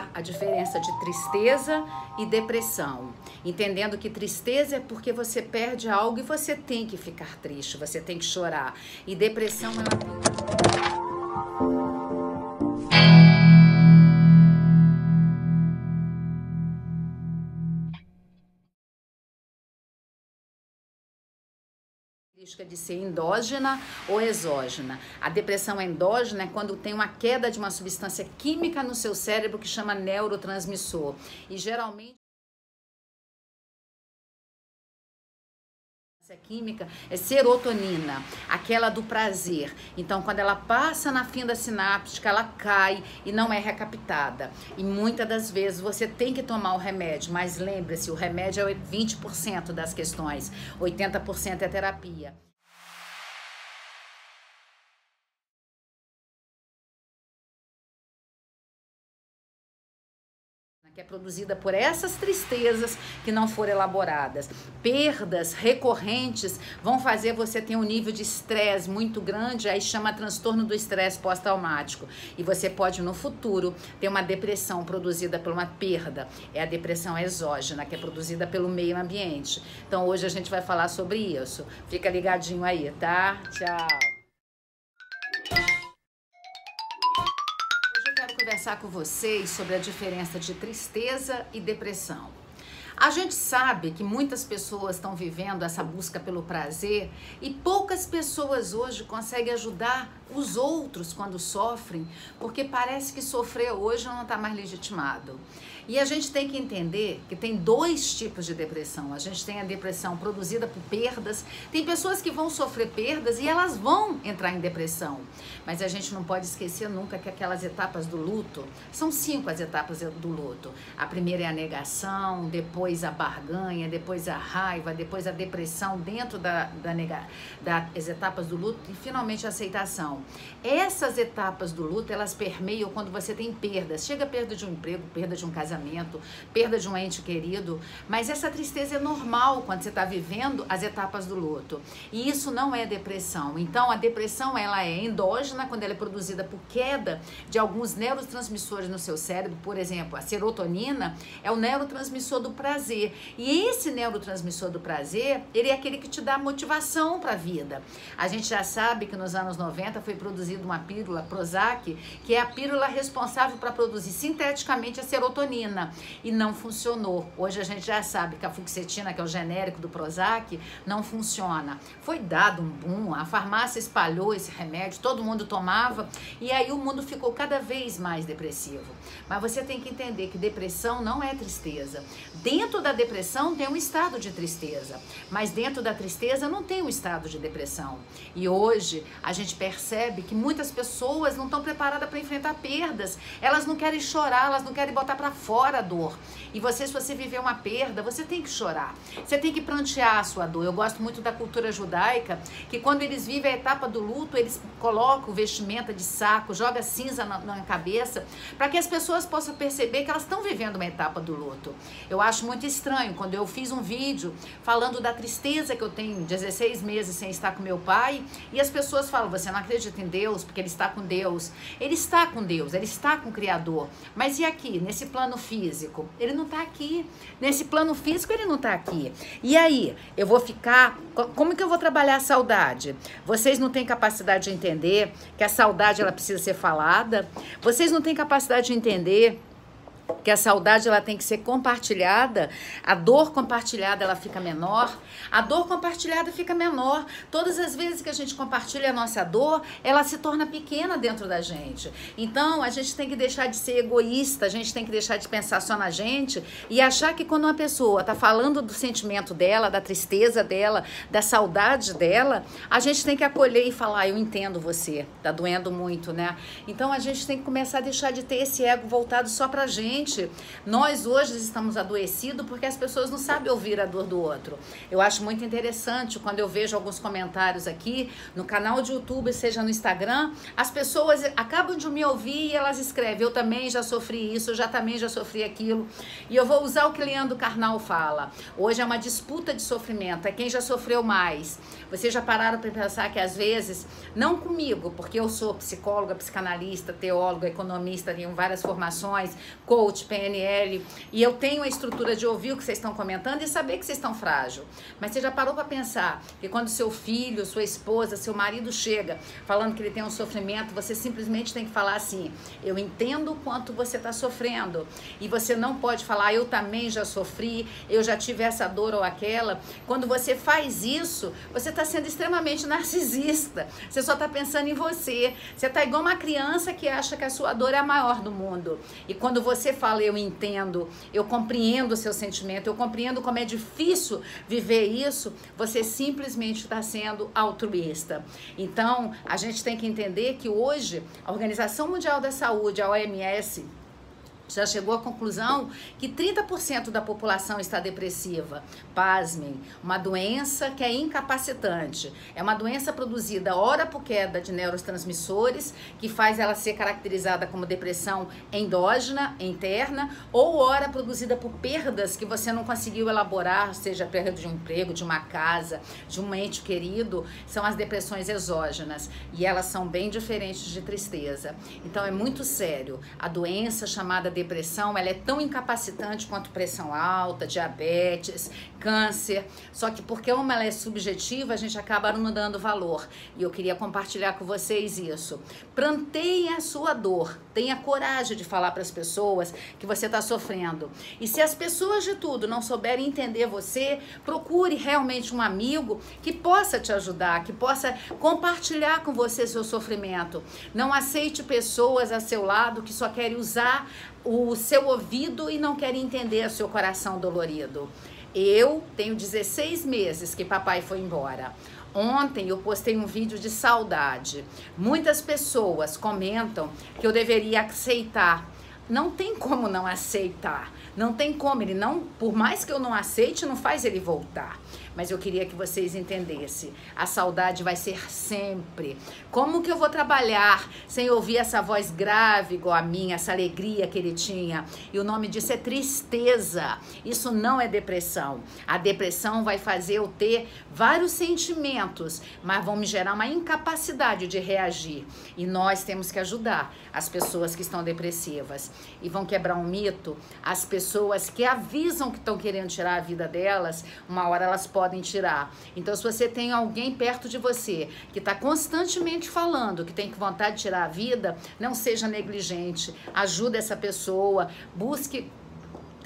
explicar a diferença de tristeza e depressão, entendendo que tristeza é porque você perde algo e você tem que ficar triste, você tem que chorar, e depressão é uma de ser endógena ou exógena. A depressão endógena é quando tem uma queda de uma substância química no seu cérebro que chama neurotransmissor. E geralmente essa química é serotonina, aquela do prazer. Então, quando ela passa na fenda sináptica, ela cai e não é recaptada. E muitas das vezes você tem que tomar o remédio, mas lembre-se, o remédio é 20% das questões, 80% é terapia. Que é produzida por essas tristezas que não foram elaboradas. Perdas recorrentes vão fazer você ter um nível de estresse muito grande, aí chama transtorno do estresse pós-traumático. E você pode, no futuro, ter uma depressão produzida por uma perda. É a depressão exógena, que é produzida pelo meio ambiente. Então, hoje a gente vai falar sobre isso. Fica ligadinho aí, tá? Tchau! Conversar com vocês sobre a diferença de tristeza e depressão. A gente sabe que muitas pessoas estão vivendo essa busca pelo prazer e poucas pessoas hoje conseguem ajudar os outros quando sofrem, porque parece que sofrer hoje não está mais legitimado. E a gente tem que entender que tem dois tipos de depressão. A gente tem a depressão produzida por perdas. Tem pessoas que vão sofrer perdas e elas vão entrar em depressão. Mas a gente não pode esquecer nunca que aquelas etapas do luto, são 5 as etapas do luto. A primeira é a negação, depois a barganha, depois a raiva, depois a depressão dentro das etapas do luto e finalmente a aceitação. Essas etapas do luto, elas permeiam quando você tem perdas. Chega a perda de um emprego, perda de um casamento, perda de um ente querido, mas essa tristeza é normal quando você está vivendo as etapas do luto. E isso não é depressão. Então, a depressão, ela é endógena, quando ela é produzida por queda de alguns neurotransmissores no seu cérebro. Por exemplo, a serotonina é o neurotransmissor do prazer. E esse neurotransmissor do prazer, ele é aquele que te dá motivação para a vida. A gente já sabe que nos anos 90 foi produzida uma pílula, Prozac, que é a pílula responsável para produzir sinteticamente a serotonina. E não funcionou. Hoje a gente já sabe que a fluoxetina, que é o genérico do Prozac, não funciona. Foi dado um boom, a farmácia espalhou esse remédio, todo mundo tomava, e aí o mundo ficou cada vez mais depressivo. Mas você tem que entender que depressão não é tristeza. Dentro da depressão tem um estado de tristeza, mas dentro da tristeza não tem um estado de depressão. E hoje a gente percebe que muitas pessoas não estão preparadas para enfrentar perdas. Elas não querem chorar, elas não querem botar para fora a dor. E você, se você viver uma perda, você tem que chorar. Você tem que prantear a sua dor. Eu gosto muito da cultura judaica, que quando eles vivem a etapa do luto, eles colocam vestimenta de saco, joga cinza na cabeça, para que as pessoas possam perceber que elas estão vivendo uma etapa do luto. Eu acho muito estranho, quando eu fiz um vídeo falando da tristeza que eu tenho 16 meses sem estar com meu pai, e as pessoas falam, você não acredita em Deus, porque ele está com Deus. Ele está com Deus, ele está com o Criador. Mas e aqui, nesse plano físico? Ele não está aqui. Nesse plano físico, ele não está aqui. E aí, eu vou ficar... Como que eu vou trabalhar a saudade? Vocês não têm capacidade de entender que a saudade, ela precisa ser falada? Vocês não têm capacidade de entender que a saudade, ela tem que ser compartilhada. A dor compartilhada, ela fica menor. A dor compartilhada fica menor. Todas as vezes que a gente compartilha a nossa dor, ela se torna pequena dentro da gente. Então, a gente tem que deixar de ser egoísta, a gente tem que deixar de pensar só na gente e achar que quando uma pessoa está falando do sentimento dela, da tristeza dela, da saudade dela, a gente tem que acolher e falar, eu entendo você, tá doendo muito, né? Então, a gente tem que começar a deixar de ter esse ego voltado só pra gente. Nós hoje estamos adoecidos porque as pessoas não sabem ouvir a dor do outro. Eu acho muito interessante quando eu vejo alguns comentários aqui no canal de YouTube, seja no Instagram, as pessoas acabam de me ouvir e elas escrevem, eu também já sofri isso, eu também já sofri aquilo. E eu vou usar o que Leandro Carnal fala. Hoje é uma disputa de sofrimento, é quem já sofreu mais. Vocês já pararam para pensar que às vezes, não comigo, porque eu sou psicóloga, psicanalista, teóloga, economista, tenho várias formações, coach, coach, PNL, e eu tenho a estrutura de ouvir o que vocês estão comentando e saber que vocês estão frágil. Mas você já parou para pensar que quando seu filho, sua esposa, seu marido chega falando que ele tem um sofrimento, você simplesmente tem que falar assim: eu entendo o quanto você está sofrendo. E você não pode falar: eu também já sofri, eu já tive essa dor ou aquela. Quando você faz isso, você está sendo extremamente narcisista. Você só está pensando em você. Você está igual uma criança que acha que a sua dor é a maior do mundo. E quando você fala: eu entendo, eu compreendo o seu sentimento, eu compreendo como é difícil viver isso, você simplesmente está sendo altruísta. Então, a gente tem que entender que hoje a Organização Mundial da Saúde, a OMS, já chegou à conclusão que 30% da população está depressiva. Pasmem, uma doença que é incapacitante. É uma doença produzida ora por queda de neurotransmissores, que faz ela ser caracterizada como depressão endógena, interna, ou ora produzida por perdas que você não conseguiu elaborar, seja a perda de um emprego, de uma casa, de um ente querido, são as depressões exógenas. E elas são bem diferentes de tristeza. Então é muito sério. A doença chamada depressão, ela é tão incapacitante quanto pressão alta, diabetes, câncer, só que porque uma ela é subjetiva, a gente acaba não dando valor. E eu queria compartilhar com vocês isso. Planteiem a sua dor, tenha coragem de falar para as pessoas que você está sofrendo. E se as pessoas de tudo não souberem entender você, procure realmente um amigo que possa te ajudar, que possa compartilhar com você seu sofrimento. Não aceite pessoas a seu lado que só querem usar o seu ouvido e não querem entender o seu coração dolorido. Eu tenho 16 meses que papai foi embora. Ontem eu postei um vídeo de saudade. Muitas pessoas comentam que eu deveria aceitar. Não tem como não aceitar. Não tem como, ele não, por mais que eu não aceite, não faz ele voltar. Mas eu queria que vocês entendessem. A saudade vai ser sempre. Como que eu vou trabalhar sem ouvir essa voz grave igual a minha, essa alegria que ele tinha? E o nome disso é tristeza. Isso não é depressão. A depressão vai fazer eu ter vários sentimentos, mas vão me gerar uma incapacidade de reagir. E nós temos que ajudar as pessoas que estão depressivas. E vão quebrar um mito. As pessoas que avisam que estão querendo tirar a vida delas, uma hora elas podem tirar. Então, se você tem alguém perto de você que está constantemente falando que tem vontade de tirar a vida, não seja negligente, ajude essa pessoa, busque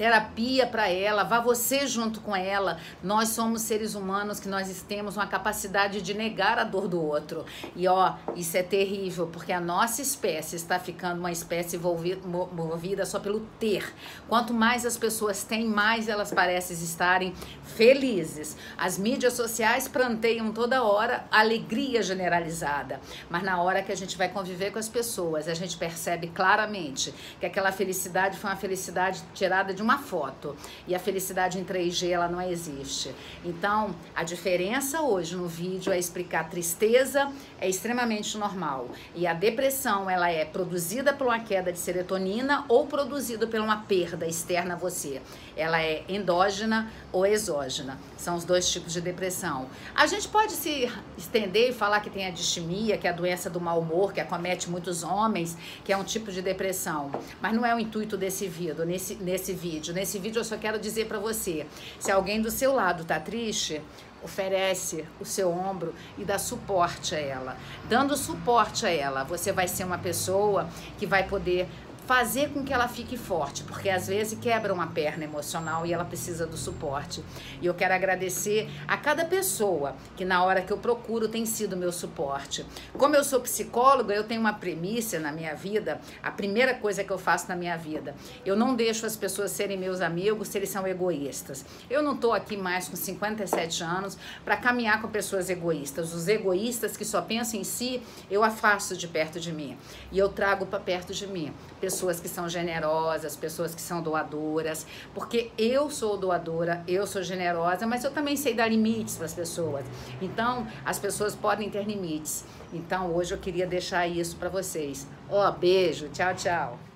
terapia para ela, vá você junto com ela. Nós somos seres humanos que nós temos uma capacidade de negar a dor do outro. E ó, isso é terrível, porque a nossa espécie está ficando uma espécie movida só pelo ter. Quanto mais as pessoas têm, mais elas parecem estarem felizes. As mídias sociais planteiam toda hora alegria generalizada, mas na hora que a gente vai conviver com as pessoas, a gente percebe claramente que aquela felicidade foi uma felicidade tirada de uma foto, e a felicidade em 3G ela não existe. Então, a diferença hoje no vídeo é explicar: tristeza é extremamente normal, e a depressão ela é produzida por uma queda de serotonina ou produzida por uma perda externa a você. Ela é endógena ou exógena. São os dois tipos de depressão. A gente pode se estender e falar que tem a distimia, que é a doença do mau humor, que acomete muitos homens, que é um tipo de depressão. Mas não é o intuito desse vídeo, nesse vídeo. Nesse vídeo eu só quero dizer para você, se alguém do seu lado tá triste, oferece o seu ombro e dá suporte a ela. Dando suporte a ela, você vai ser uma pessoa que vai poder fazer com que ela fique forte, porque às vezes quebra uma perna emocional e ela precisa do suporte. E eu quero agradecer a cada pessoa que na hora que eu procuro tem sido meu suporte. Como eu sou psicóloga, eu tenho uma premissa na minha vida, a primeira coisa que eu faço na minha vida: eu não deixo as pessoas serem meus amigos se eles são egoístas. Eu não estou aqui mais com 57 anos para caminhar com pessoas egoístas. Os egoístas que só pensam em si, eu afasto de perto de mim. E eu trago para perto de mim pessoas que são generosas, pessoas que são doadoras, porque eu sou doadora, eu sou generosa, mas eu também sei dar limites para as pessoas. Então, as pessoas podem ter limites. Então, hoje eu queria deixar isso para vocês. Ó, beijo, tchau, tchau.